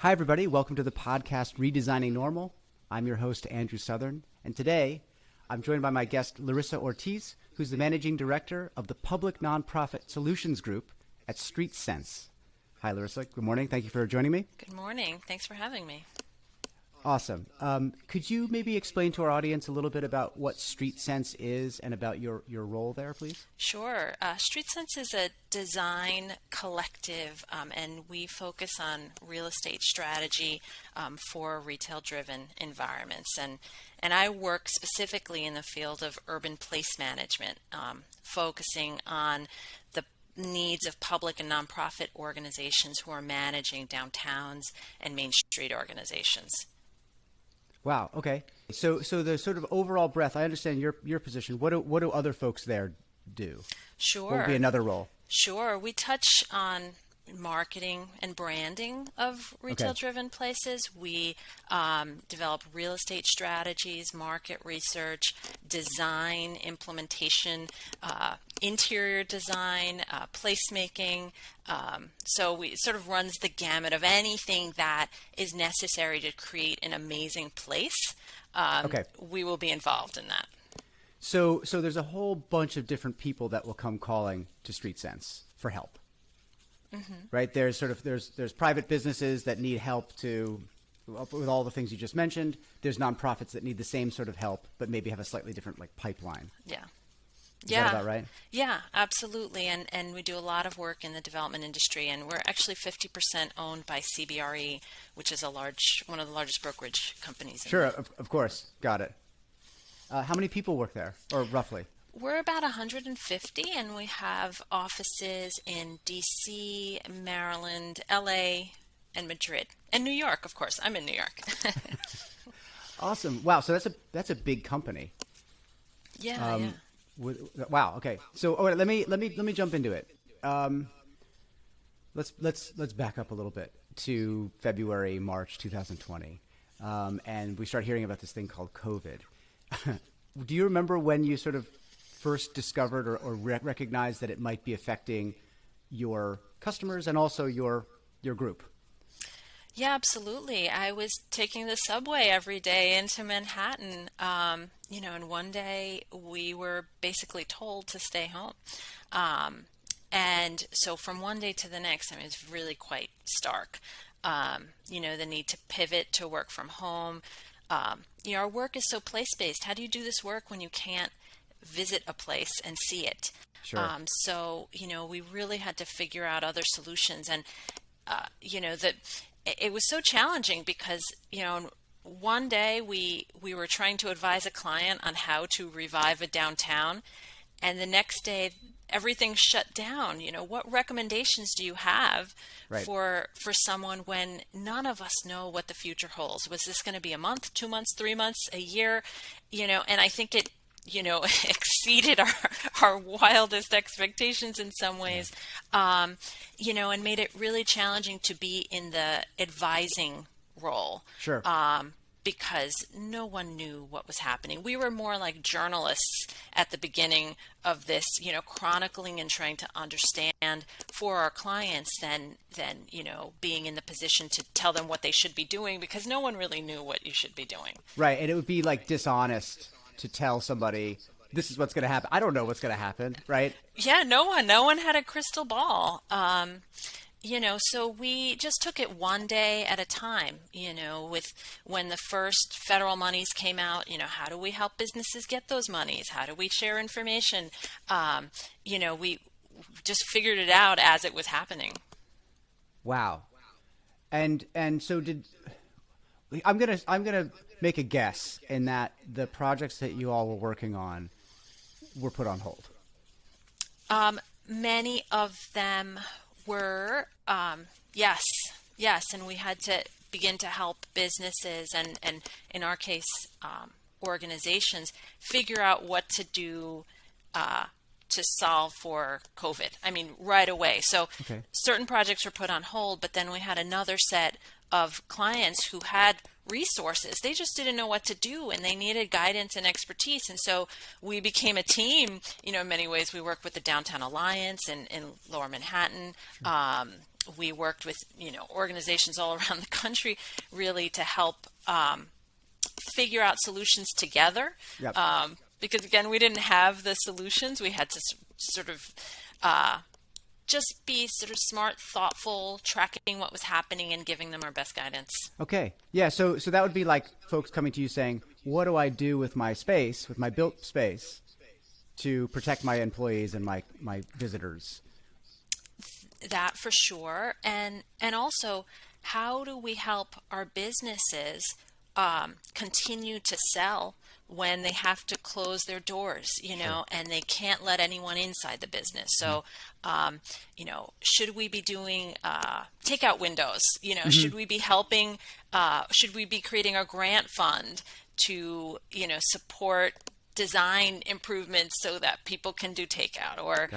Hi, everybody. Welcome to the podcast Redesigning Normal. I'm your host, Andrew Southern. And today, I'm joined by my guest, Larisa Ortiz, who's the managing director of the Public Nonprofit Solutions Group at Streetsense. Hi, Larisa. Good morning. Thank you for joining me. Good morning. Thanks for having me. Awesome. Could you maybe explain to our audience a little bit about what Streetsense is and about your role there, please? Sure. Streetsense is a design collective, and we focus on real estate strategy for retail-driven environments. And I work specifically in the field of urban place management, focusing on the needs of public and nonprofit organizations who are managing downtowns and Main Street organizations. Wow. Okay. So the sort of overall breadth. I understand your position. What do other folks there do? Sure. What would be another role? Sure. We touch on marketing and branding of retail-driven places. We develop real estate strategies, market research, design, implementation, interior design, placemaking. So it sort of runs the gamut of anything that is necessary to create an amazing place. We will be involved in that. So there's a whole bunch of different people that will come calling to Streetsense for help. Mm-hmm. Right? There's private businesses that need help with all the things you just mentioned. There's nonprofits that need the same sort of help, but maybe have a slightly different pipeline. Yeah. Is that about right? Yeah, absolutely. And we do a lot of work in the development industry, and we're actually 50% owned by CBRE, which is one of the largest brokerage companies. Sure, of course. Got it. How many people work there, or roughly? We're about 150, and we have offices in DC, Maryland, LA, and Madrid, and New York, of course. I'm in New York. Awesome! Wow, so that's a big company. Yeah. Wow. Okay. So, let me jump into it. Let's back up a little bit to February, March 2020, and we start hearing about this thing called COVID. Do you remember when you sort of first discovered or recognized that it might be affecting your customers and also your group? Yeah, absolutely. I was taking the subway every day into Manhattan, and one day we were basically told to stay home. And so from one day to the next, it's really quite stark. The need to pivot to work from home. Our work is so place-based. How do you do this work when you can't visit a place and see it? Sure. We really had to figure out other solutions. And, it was so challenging because, one day we were trying to advise a client on how to revive a downtown, and the next day everything shut down. What recommendations do you have for someone when none of us know what the future holds? Was this going to be a month, 2 months, 3 months, a year? And I think it exceeded our wildest expectations in some ways, and made it really challenging to be in the advising role. Sure. Because no one knew what was happening. We were more like journalists at the beginning of this, chronicling and trying to understand for our clients than being in the position to tell them what they should be doing, because no one really knew what you should be doing. Right. And it would be dishonest to tell somebody this is what's going to happen. I don't know what's going to happen, right? Yeah, no one had a crystal ball. So we just took it one day at a time, with when the first federal monies came out, how do we help businesses get those monies? How do we share information? We just figured it out as it was happening. Wow. And so I'm going to make a guess in that the projects that you all were working on were put on hold. Many of them were, yes, and we had to begin to help businesses and in our case, organizations figure out what to do to solve for COVID. Right away. So certain projects were put on hold, but then we had another set of clients who had resources. They just didn't know what to do, and they needed guidance and expertise. And so we became a team. In many ways, we worked with the Downtown Alliance in Lower Manhattan. We worked with, organizations all around the country really to help figure out solutions together. Yep. Because again, we didn't have the solutions. We had to sort of just be sort of smart, thoughtful, tracking what was happening and giving them our best guidance. Okay. Yeah. So that would be like folks coming to you saying, what do I do with my space, with my built space, to protect my employees and my visitors? That for sure. And also, how do we help our businesses continue to sell when they have to close their doors, Sure. and they can't let anyone inside the business. So, should we be doing takeout windows? Should we be helping? Should we be creating a grant fund to, support design improvements so that people can do takeout? Or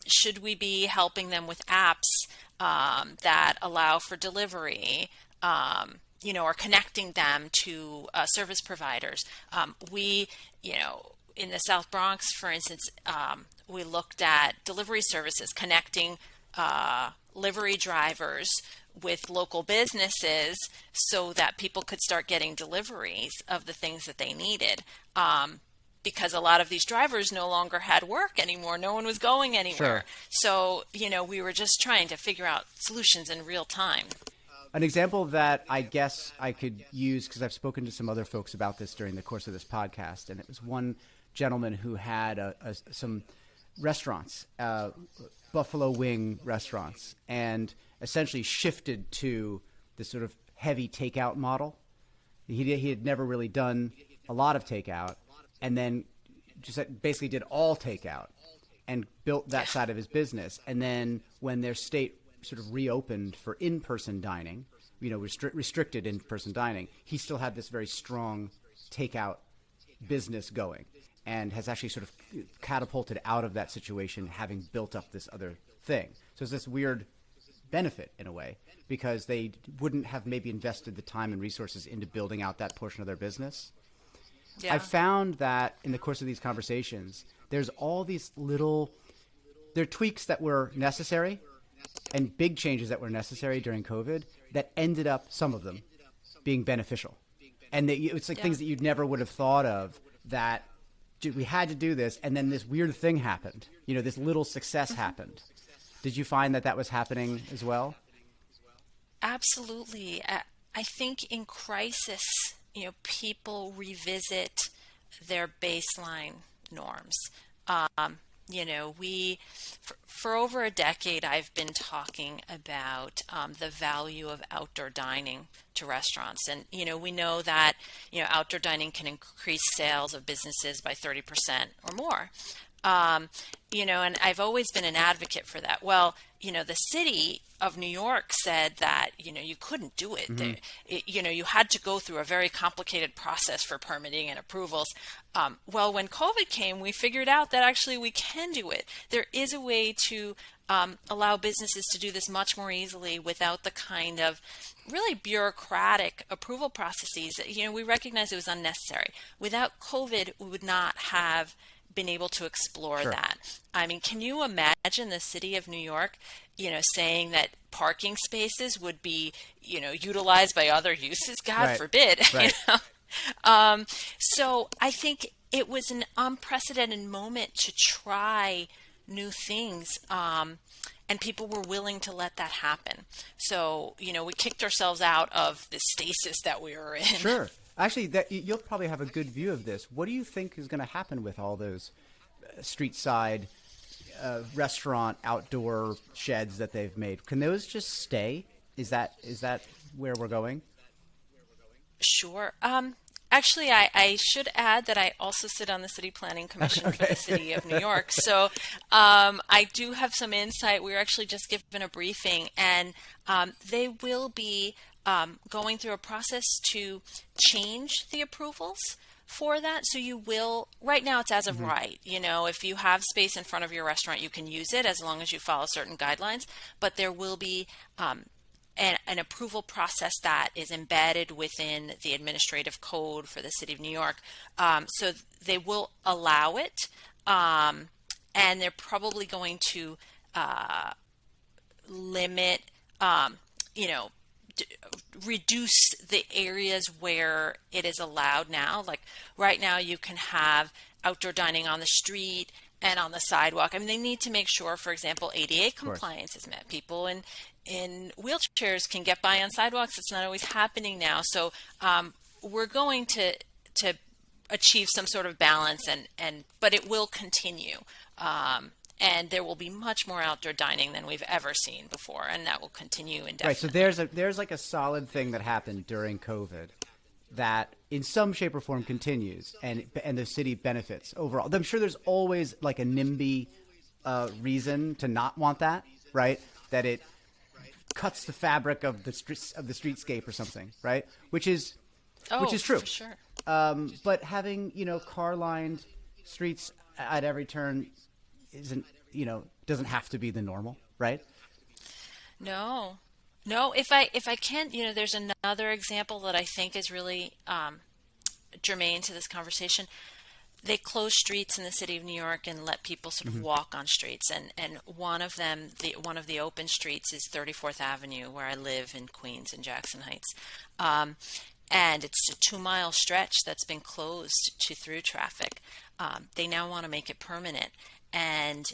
should we be helping them with apps that allow for delivery? Or connecting them to service providers. We, in the South Bronx, for instance, we looked at delivery services, connecting livery drivers with local businesses so that people could start getting deliveries of the things that they needed. Because a lot of these drivers no longer had work anymore. No one was going anywhere. Sure. So, we were just trying to figure out solutions in real time. An example that I guess I could use, because I've spoken to some other folks about this during the course of this podcast, and it was one gentleman who had some restaurants, buffalo wing restaurants, and essentially shifted to this sort of heavy takeout model. He had never really done a lot of takeout, and then just basically did all takeout and built that side of his business. And then when their state sort of reopened for in-person dining, restricted in-person dining, he still had this very strong takeout business going, and has actually sort of catapulted out of that situation, having built up this other thing. So it's this weird benefit in a way, because they wouldn't have maybe invested the time and resources into building out that portion of their business. Yeah. I've found that in the course of these conversations, there's all these there are tweaks that were necessary and big changes that were necessary during COVID that ended up, some of them, being beneficial. And it's like things that you never would have thought of, that we had to do this, and then this weird thing happened. This little success happened. Did you find that was happening as well? Absolutely. I think in crisis, people revisit their baseline norms. For over a decade, I've been talking about the value of outdoor dining to restaurants. And, we know that, outdoor dining can increase sales of businesses by 30% or more. And I've always been an advocate for that. Well, the city of New York said that, you couldn't do it. You had to go through a very complicated process for permitting and approvals. Well, when COVID came, we figured out that actually we can do it. There is a way to allow businesses to do this much more easily without the kind of really bureaucratic approval processes. We recognize it was unnecessary. Without COVID, we would not have been able to explore that. I mean, can you imagine the city of New York, saying that parking spaces would be, utilized by other uses? God forbid. Right. So I think it was an unprecedented moment to try new things. And people were willing to let that happen. So, we kicked ourselves out of the stasis that we were in. Sure. Actually, you'll probably have a good view of this. What do you think is going to happen with all those street side restaurant outdoor sheds that they've made? Can those just stay? Is that where we're going? Sure. Actually, I should add that I also sit on the City Planning Commission for the City of New York. So I do have some insight. We were actually just given a briefing, and they will be going through a process to change the approvals for that. So you will, right now it's as of right. If you have space in front of your restaurant, you can use it as long as you follow certain guidelines. But there will be an approval process that is embedded within the administrative code for the city of New York. So they will allow it, and they're probably going to limit, you know, reduce the areas where it is allowed now. Like right now, you can have outdoor dining on the street and on the sidewalk. I mean, they need to make sure, for example, ADA Of course. compliance is met. People in wheelchairs can get by on sidewalks. It's not always happening now. So we're going to achieve some sort of balance, and but it will continue. And there will be much more outdoor dining than we've ever seen before, and that will continue indefinitely. Right. So there's like a solid thing that happened during COVID that in some shape or form continues, and the city benefits overall. I'm sure there's always like a NIMBY reason to not want that, right? That it cuts the fabric of the streetscape or something, right? Which is true. For sure. But having car lined streets at every turn isn't doesn't have to be the normal, right? No, no. If I can, there's another example that I think is really germane to this conversation. They close streets in the city of New York and let people sort of walk on streets. And one of them, one of the open streets is 34th Avenue, where I live in Queens and Jackson Heights. And it's a 2-mile stretch that's been closed to through traffic. They now want to make it permanent. And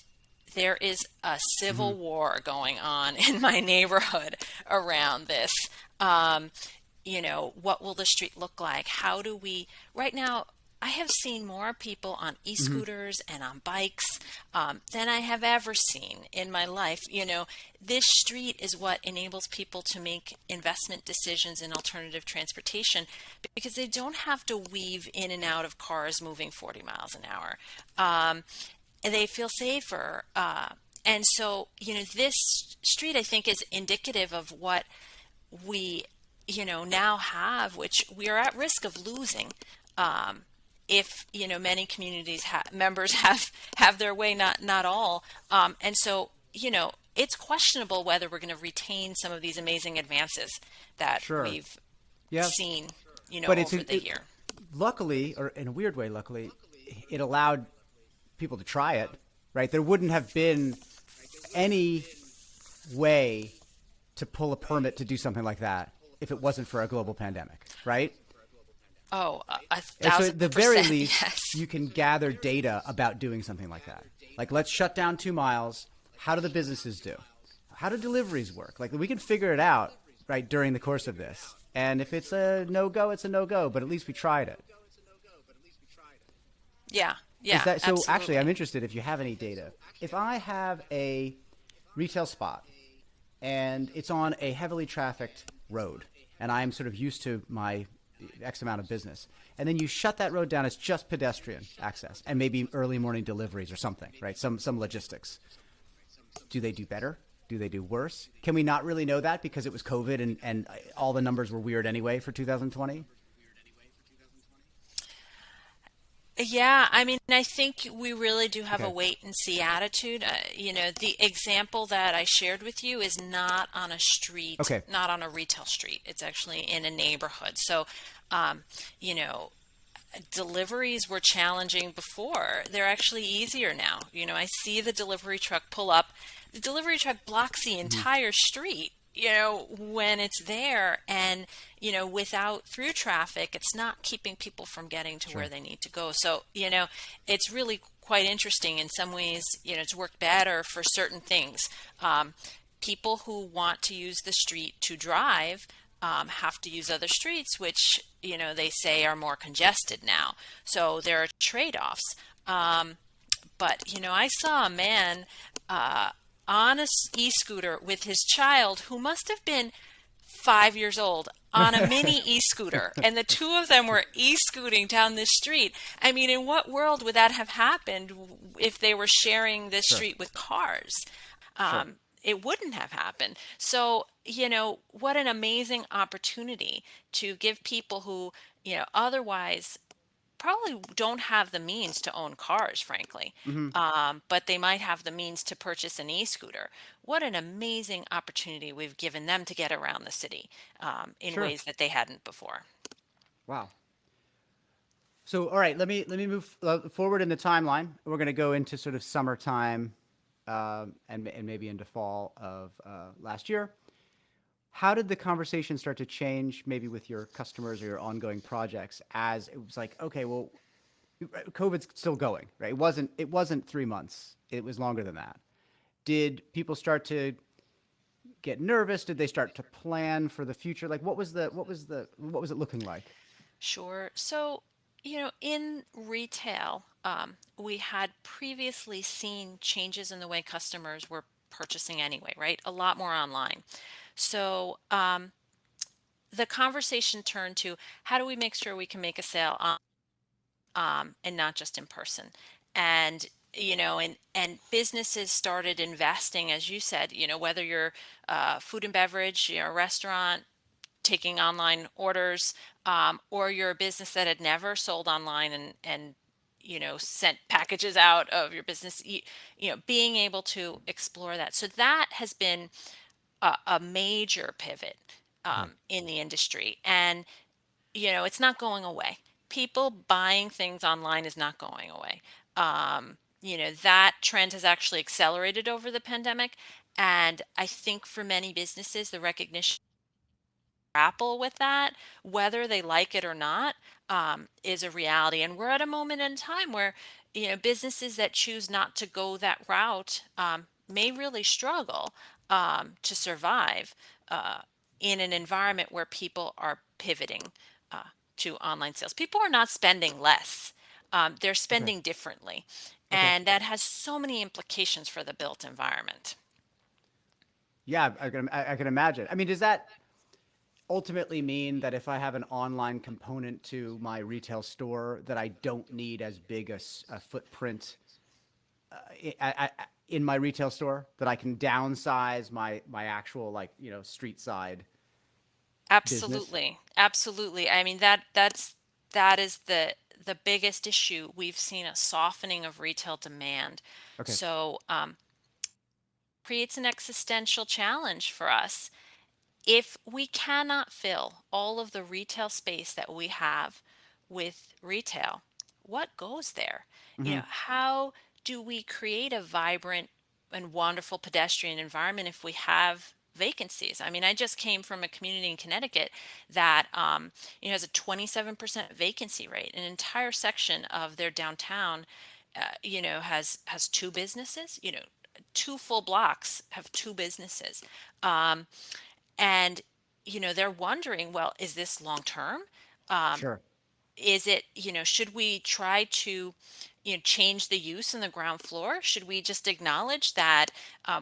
there is a civil war going on in my neighborhood around this. What will the street look like? How do we, right now, I have seen more people on e-scooters and on bikes than I have ever seen in my life. This street is what enables people to make investment decisions in alternative transportation because they don't have to weave in and out of cars moving 40 miles an hour. And they feel safer. And so, this street, I think, is indicative of what we, now have, which we are at risk of losing. If many communities members have their way, not all, and so it's questionable whether we're going to retain some of these amazing advances that we've seen but over the year. Luckily, or in a weird way, luckily, it allowed people to try it. Right, there wouldn't have been any way to pull a permit to do something like that if it wasn't for a global pandemic. Right. Oh, 1,000%. And so at the very least, yes. you can gather data about doing something like that. Like, let's shut down 2 miles. How do the businesses do? How do deliveries work? Like, we can figure it out, right, during the course of this. And if it's a no-go, it's a no-go. But at least we tried it. Yeah. Yeah. So absolutely. actually, I'm interested if you have any data. If I have a retail spot and it's on a heavily trafficked road, and I'm sort of used to my X amount of business, and then you shut that road down, it's just pedestrian access and maybe early morning deliveries or something, right? Some logistics. Do they do better? Do they do worse? Can we not really know that because it was COVID and all the numbers were weird anyway for 2020? Yeah, I mean, I think we really do have a wait and see attitude. The example that I shared with you is not on a street, not on a retail street. It's actually in a neighborhood. So, deliveries were challenging before. They're actually easier now. I see the delivery truck pull up. The delivery truck blocks the entire street. When it's there and, without through traffic, it's not keeping people from getting to where they need to go. So, it's really quite interesting in some ways. It's worked better for certain things. People who want to use the street to drive have to use other streets, which, they say are more congested now. So there are trade-offs. But, I saw a man on a e-scooter with his child who must have been 5 years old on a mini e-scooter. And the two of them were e-scooting down this street. I mean, in what world would that have happened if they were sharing this street with cars? It wouldn't have happened. So, what an amazing opportunity to give people who, otherwise probably don't have the means to own cars, frankly, Hmm. but they might have the means to purchase an e-scooter. What an amazing opportunity we've given them to get around the city in Sure. ways that they hadn't before. Wow. So, all right, let me move forward in the timeline. We're going to go into sort of summertime, and maybe into fall of last year. How did the conversation start to change, maybe with your customers or your ongoing projects, as it was like, okay, well, COVID's still going, right? It wasn't 3 months. It was longer than that. Did people start to get nervous? Did they start to plan for the future? Like, what was it looking like? Sure. So, in retail, we had previously seen changes in the way customers were purchasing anyway, right? A lot more online. So, the conversation turned to how do we make sure we can make a sale and not just in person. And and businesses started investing, as you said, whether you're food and beverage, a restaurant taking online orders, or you're a business that had never sold online and sent packages out of your business, being able to explore that. So that has been a major pivot Okay. in the industry. And it's not going away. People buying things online is not going away. That trend has actually accelerated over the pandemic. And I think for many businesses, the recognition grapple with that, whether they like it or not, is a reality. And we're at a moment in time where, businesses that choose not to go that route may really struggle to survive uh, in an environment where people are pivoting uh, to online sales. People are not spending less. They're Okay. spending differently. Okay. And that has so many implications for the built environment. Yeah, I can imagine. I mean, does that ultimately mean that if I have an online component to my retail store, that I don't need as big a footprint in my retail store, that I can downsize my actual, like, street side business? Absolutely. Absolutely. I mean that is the biggest issue. We've seen a softening of retail demand. Okay. So creates an existential challenge for us. If we cannot fill all of the retail space that we have with retail, what goes there? Hmm. How do we create a vibrant and wonderful pedestrian environment if we have vacancies? I mean, I just came from a community in Connecticut that has a 27% vacancy rate. An entire section of their downtown, has two businesses. Two full blocks have two businesses. Um, and they're wondering, well, is this long term? Sure. Is it, should we try to change the use in the ground floor? Should we just acknowledge that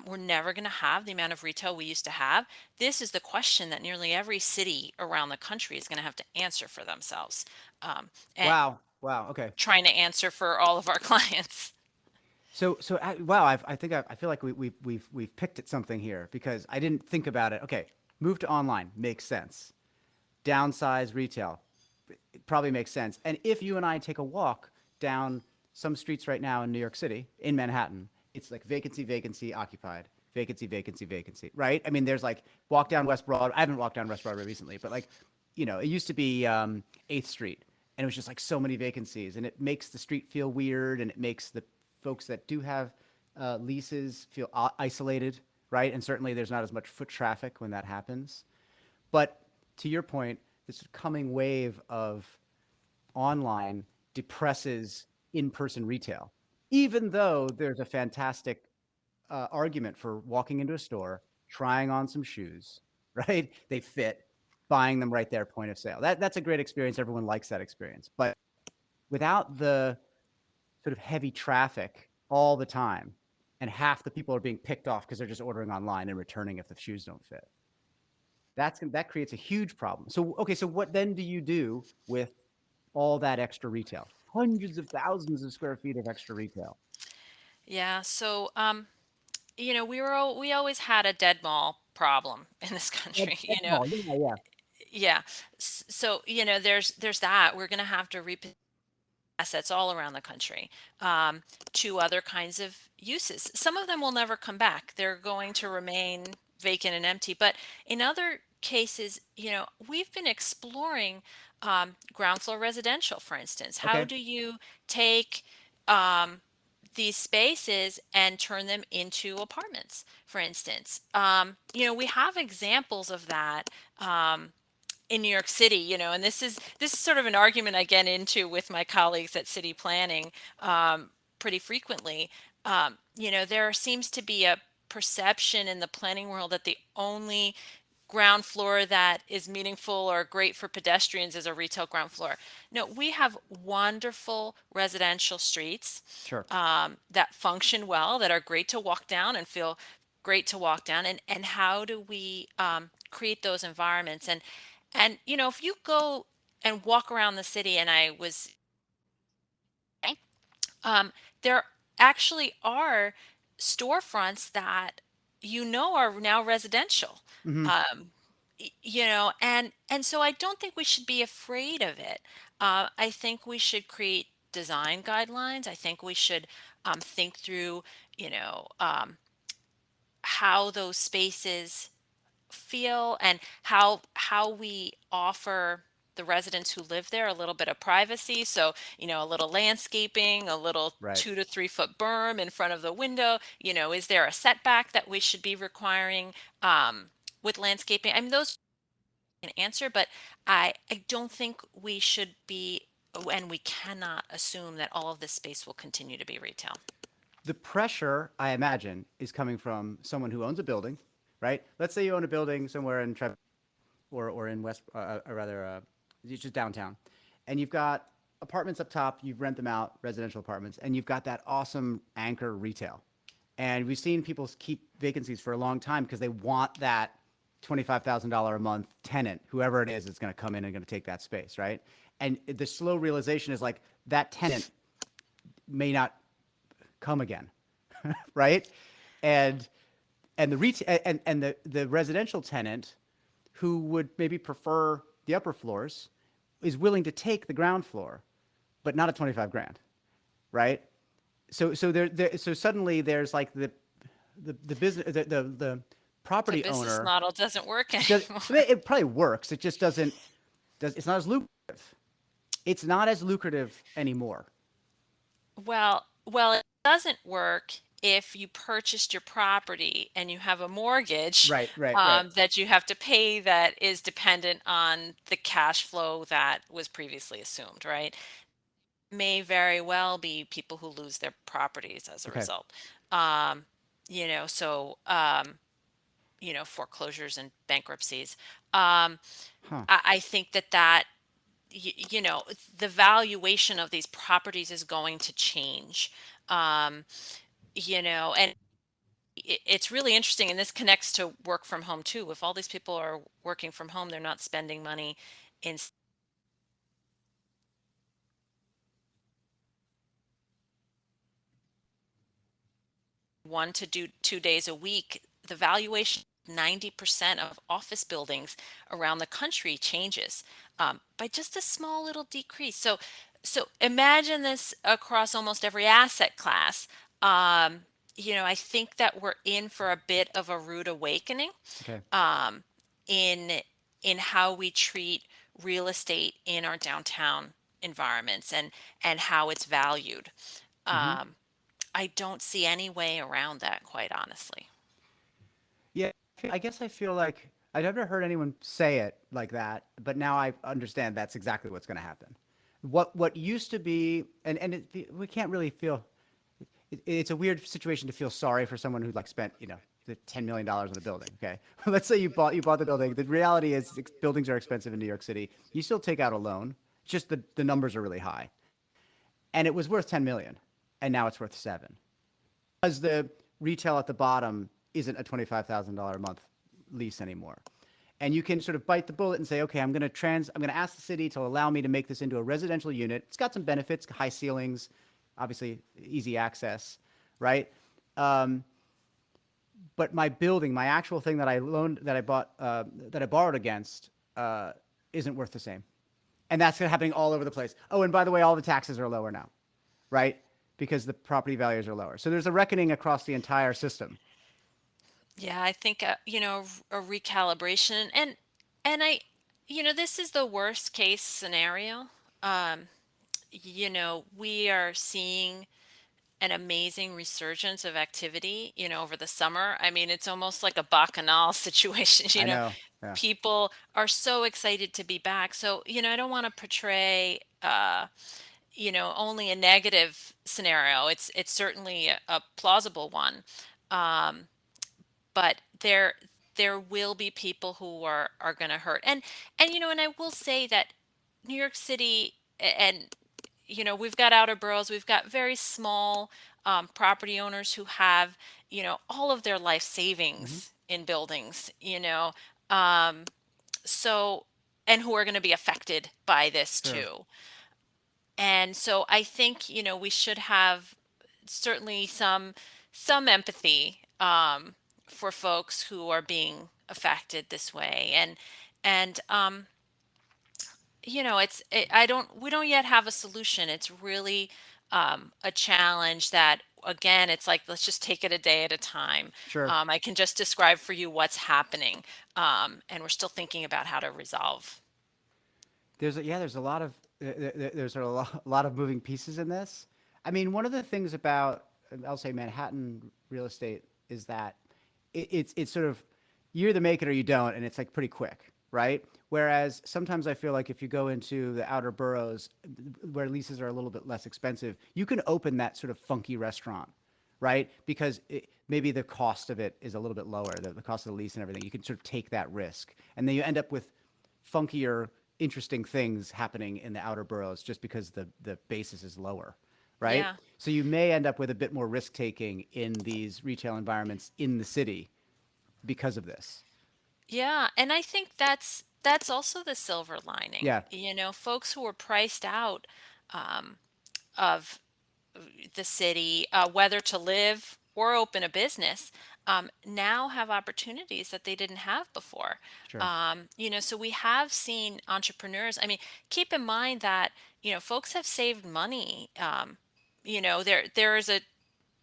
we're never going to have the amount of retail we used to have? This is the question that nearly every city around the country is going to have to answer for themselves, and Wow. Wow. Okay. trying to answer for all of our clients. Wow. I feel like we've picked at something here, because I didn't think about it. Okay. Move to online makes sense. Downsize retail, it probably makes sense. And if you and I take a walk down some streets right now in New York City, in Manhattan, it's like vacancy, vacancy, occupied, vacancy, vacancy, vacancy, right? I mean, there's like, walk down West Broadway. I haven't walked down West Broadway recently, but like, it used to be 8th Street, and it was just like so many vacancies, and it makes the street feel weird, and it makes the folks that do have leases feel isolated, right? And certainly there's not as much foot traffic when that happens. But to your point, this coming wave of online depresses in-person retail, even though there's a fantastic argument for walking into a store, trying on some shoes, right? They fit, buying them right there, point of sale. That's a great experience. Everyone likes that experience. But without the sort of heavy traffic all the time, and half the people are being picked off because they're just ordering online and returning if the shoes don't fit, that creates a huge problem. So, okay, so what then do you do with all that extra retail? Hundreds of thousands of square feet of extra retail. Yeah. So we always had a dead mall problem in this country. That's all. Yeah, yeah. Yeah. So there's that. We're going to have to reposition assets all around the country, to other kinds of uses. Some of them will never come back. They're going to remain vacant and empty. But in other cases, we've been exploring ground floor residential, for instance. How Okay. do you take um, these spaces and turn them into apartments, for instance? We have examples of that. In New York City, and this is sort of an argument I get into with my colleagues at city planning pretty frequently. There seems to be a perception in the planning world that the only ground floor that is meaningful or great for pedestrians is a retail ground floor. No, we have wonderful residential streets Sure. that function well, that are great to walk down and feel great to walk down. And how do we create those environments? And if you go and walk around the city, and I was, there actually are storefronts that are now residential. Hmm. Um, and so I don't think we should be afraid of it. I think we should create design guidelines. I think we should think through, you know, um, how those spaces feel, and how we offer the residents who live there a little bit of privacy. So, a little landscaping, a little Right. 2 to 3 foot berm in front of the window. Is there a setback that we should be requiring with landscaping? I mean, those can answer, but I don't think we should be, and we cannot assume that all of this space will continue to be retail. The pressure, I imagine, is coming from someone who owns a building, right? Let's say you own a building somewhere in Trev or in West, or rather, just downtown, and you've got apartments up top. You rent them out, residential apartments, and you've got that awesome anchor retail. And we've seen people keep vacancies for a long time because they want that $25,000 a month tenant, whoever it is going to come in and going to take that space, right? And the slow realization is like that tenant may not come again, right? And the the residential tenant who would maybe prefer the upper floors is willing to take the ground floor, but not at 25 grand, right? So suddenly there's like the business the The property business owner model doesn't work does, anymore. it probably works. It just doesn't it's not as lucrative. It's not as lucrative anymore. Well, it doesn't work if you purchased your property and you have a mortgage Right, right, right. that you have to pay, that is dependent on the cash flow that was previously assumed, right? May very well be people who lose their properties as a Okay. result. So foreclosures and bankruptcies. Um, Huh. I think that the valuation of these properties is going to change. Um, and it's really interesting, and this connects to work from home too. If all these people are working from home, they're not spending money in one to do 2 days a week. The valuation 90% of office buildings around the country changes by just a small little decrease. So imagine this across almost every asset class. I think that we're in for a bit of a rude awakening Okay. um, in in how we treat real estate in our downtown environments, and how it's valued. Hmm. Um, I don't see any way around that, quite honestly. Yeah, I guess I feel like I've never heard anyone say it like that, but now I understand that's exactly what's going to happen. What used to be, we can't really feel. It's a weird situation to feel sorry for someone who like spent the $10 million on a building. Okay, let's say you bought the building. The reality is buildings are expensive in New York City. You still take out a loan. It's just the numbers are really high, and it was worth 10 million, and now it's worth 7 because the retail at the bottom isn't a $25,000 a month lease anymore. And you can sort of bite the bullet and say, okay, I'm going to ask the city to allow me to make this into a residential unit. It's got some benefits, high ceilings, obviously easy access, right? Um, but my building, my actual thing that I loaned, that I bought, that I borrowed against, isn't worth the same. And that's happening all over the place. Oh, and by the way, all the taxes are lower now, right? Because the property values are lower. So there's a reckoning across the entire system. Yeah, I think a recalibration, and this is the worst case scenario. Um, we are seeing an amazing resurgence of activity, over the summer. I mean, it's almost like a bacchanal situation, I know. Yeah. People are so excited to be back. So, I don't want to portray only a negative scenario. It's certainly a plausible one. Um, but there will be people who are going to hurt. And I will say that New York City and we've got outer boroughs, we've got very small property owners who have, all of their life Hmm. savings in buildings, um, so, and who are going to be affected by this Sure. too. And so I think, we should have certainly some empathy for folks who are being affected this way. And I don't we don't yet have a solution. It's really a challenge that, again, it's like, let's just take it a day at a time. Sure. I can just describe for you what's happening, and we're still thinking about how to resolve. There's a lot of there's a lot of moving pieces in this. I mean, one of the things about I'll say Manhattan real estate is that it's sort of you either make it or you don't, and it's like pretty quick, right? Whereas sometimes I feel like if you go into the outer boroughs where leases are a little bit less expensive, you can open that sort of funky restaurant, right? Because maybe the cost of it is a little bit lower, the cost of the lease and everything. You can sort of take that risk, and then you end up with funkier, interesting things happening in the outer boroughs just because the basis is lower, right? Yeah. So you may end up with a bit more risk taking in these retail environments in the city because of this. Yeah, and I think that's also the silver lining. Yeah, Folks who were priced out um, of the city, whether to live or open a business, now have opportunities that they didn't have before. sure. So we have seen entrepreneurs. I mean, keep in mind that, folks have saved money. There is a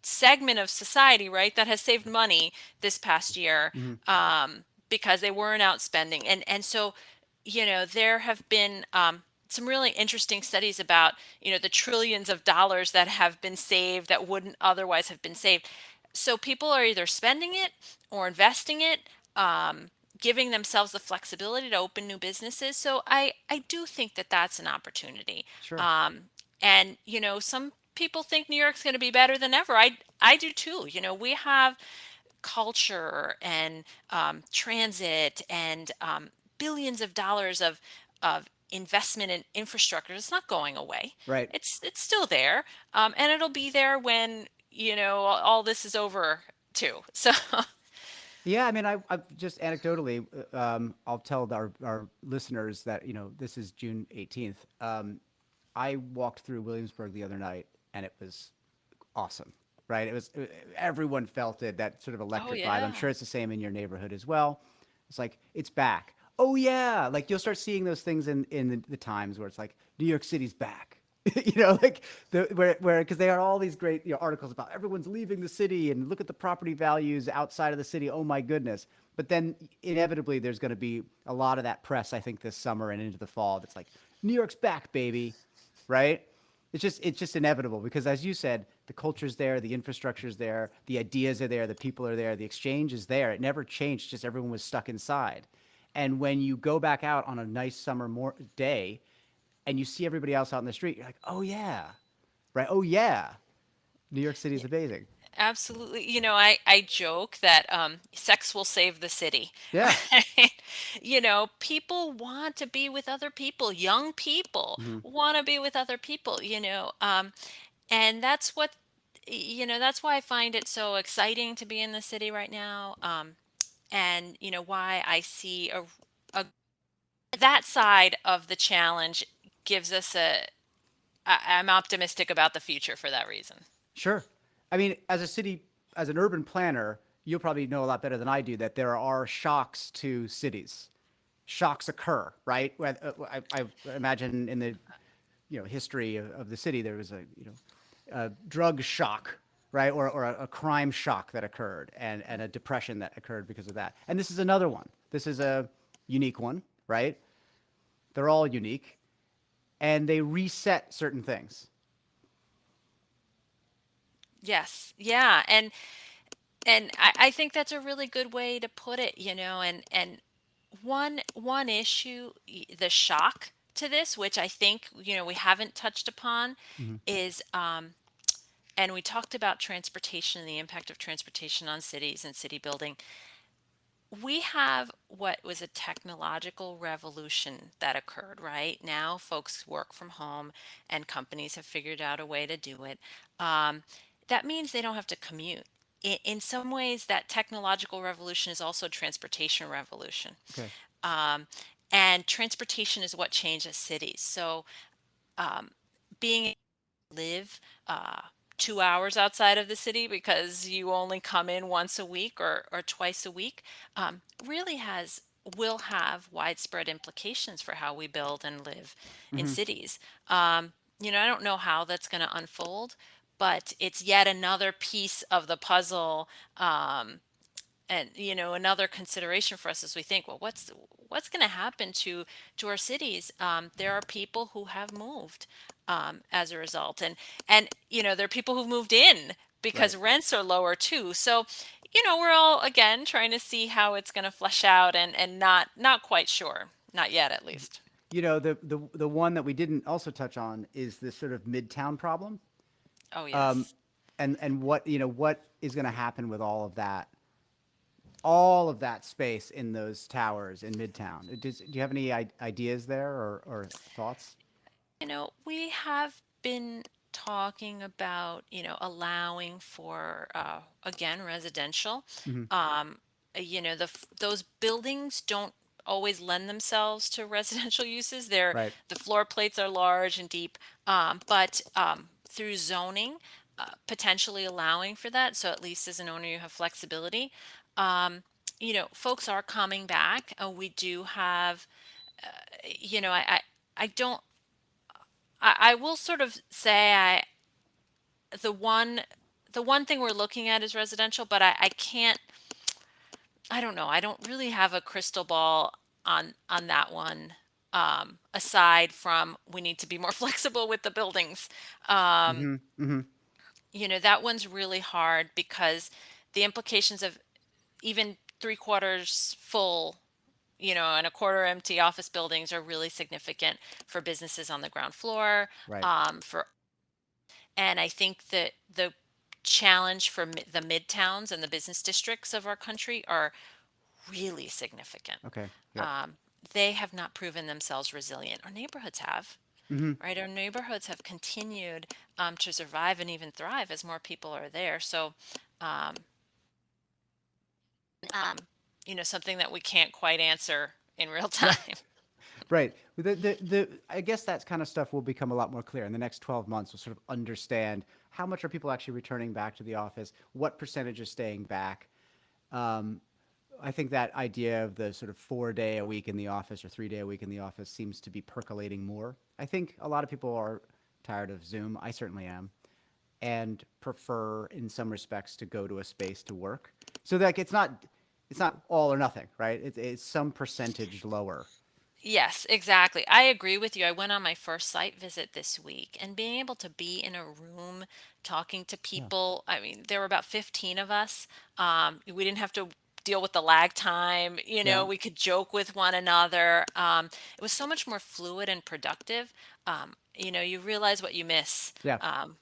segment of society, right, that has saved money this past year, Hmm. because they weren't out spending. And so, there have been some really interesting studies about, the trillions of dollars that have been saved that wouldn't otherwise have been saved. So people are either spending it or investing it, giving themselves the flexibility to open new businesses. So I do think that that's an opportunity. Sure. And some people think New York's going to be better than ever. I do too. We have culture and transit and billions of dollars of investment in infrastructure. It's not going away. Right. It's still there, and it'll be there when all this is over too. So Yeah, I mean, I just anecdotally, I'll tell our listeners that, this is June 18th. I walked through Williamsburg the other night and it was awesome, right? Everyone felt it, that sort of oh electric vibe. I'm yeah, sure it's the same in your neighborhood as well. It's like, it's back. Oh, yeah. Like you'll start seeing those things in the Times where it's like, New York City's back. Like because they are all these great articles about everyone's leaving the city and look at the property values outside of the city. Oh my goodness! But then inevitably there's going to be a lot of that press. I think this summer and into the fall. That's like New York's back, baby, right? It's just inevitable because as you said, the culture's there, the infrastructure's there, the ideas are there, the people are there, the exchange is there. It never changed. Just everyone was stuck inside. And when you go back out on a nice summer day and you see everybody else out in the street, you're like, oh yeah, right? Oh yeah, New York City is amazing. absolutely. I joke that sex will save the city, Yeah. right? People want to be with other people. Young people Hmm. want to be with other people. And that's why I find it so exciting to be in the city right now. And why I see a that side of the challenge gives us I'm optimistic about the future for that reason. Sure. I mean, as an urban planner, you'll probably know a lot better than I do that there are shocks to cities, shocks occur, right? I imagine in the history of the city there was a drug shock, right, or a crime shock that occurred, and a depression that occurred because of that. And this is another one. This is a unique one, right? They're all unique, and they reset certain things. Yes. Yeah. And I think that's a really good way to put it, and one issue, the shock to this, which I think, we haven't touched upon, Hmm. is and we talked about transportation and the impact of transportation on cities and city building. We have what was a technological revolution that occurred, right? Now folks work from home and companies have figured out a way to do it. Um, that means they don't have to commute. In some ways, that technological revolution is also a transportation revolution. Okay. Um, and transportation is what changes cities. So being able to live 2 hours outside of the city because you only come in once a week or twice a week really will have widespread implications for how we build and live in Hmm. cities. Um, I don't know how that's going to unfold, but it's yet another piece of the puzzle. And another consideration for us as we think, well, what's going to happen to our cities? There are people who have moved as a result, and there are people who've moved in because Right. rents are lower too. So we're all again trying to see how it's going to flesh out, and not quite sure, not yet at least. The one that we didn't also touch on is this sort of midtown problem, Oh um, yes. and what is going to happen with all of that space in those towers in Midtown. Do you have any ideas there, or thoughts? We have been talking about, allowing for, again, residential. Hmm. Um, those buildings don't always lend themselves to residential uses. Right. The floor plates are large and deep, but through zoning, potentially allowing for that. So at least as an owner, you have flexibility. Folks are coming back. We do have, I don't I will sort of say the one the one thing we're looking at is residential, but I can't, I don't know. I don't really have a crystal ball on that one. Aside from we need to be more flexible with the buildings. Um, Hmm. Hmm. that one's really hard because the implications of even three quarters full, and a quarter empty office buildings are really significant for businesses on the ground floor, Right. for and I think that the challenge for the midtowns and the business districts of our country are really significant. Okay. Yep. Um, they have not proven themselves resilient. Our neighborhoods have, Hmm. right? Our neighborhoods have continued to survive and even thrive as more people are there. So, um, um, something that we can't quite answer in real Right. time. Right. I guess that kind of stuff will become a lot more clear in the next 12 months. We'll sort of understand how much are people actually returning back to the office, what percentage is staying back. Um, I think that idea of the sort of 4 day a week in the office or 3 day a week in the office seems to be percolating more. I think a lot of people are tired of Zoom. I certainly am, and prefer in some respects to go to a space to work. So like it's not all or nothing, right? It's some percentage lower. Yes, exactly. I agree with you. I went on my first site visit this week, and being able to be in a room talking to Yeah. people, I mean, there were about 15 of us. We didn't have to deal with the lag time, Yeah. we could joke with one another. It was so much more fluid and productive. You realize what you miss. Yeah. Um,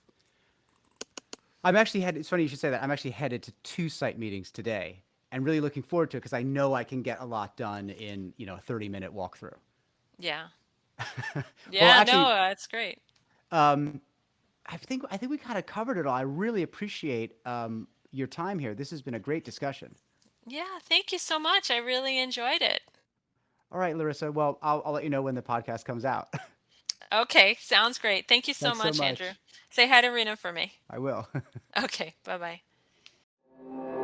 I'm actually headed. It's funny you should say that. I'm actually headed to two site meetings today, and really looking forward to it because I know I can get a lot done in a 30-minute walkthrough. yeah. Well, Yeah, no, actually, that's great. um, I think we kind of covered it all. I really appreciate your time here. This has been a great discussion. Yeah, thank you so much. I really enjoyed it. All right, Larissa. Well, I'll let you know when the podcast comes out. Okay, sounds great. Thank you so Thanks so much, Andrew. much. Say hi to Rena for me. I will. Okay, bye bye.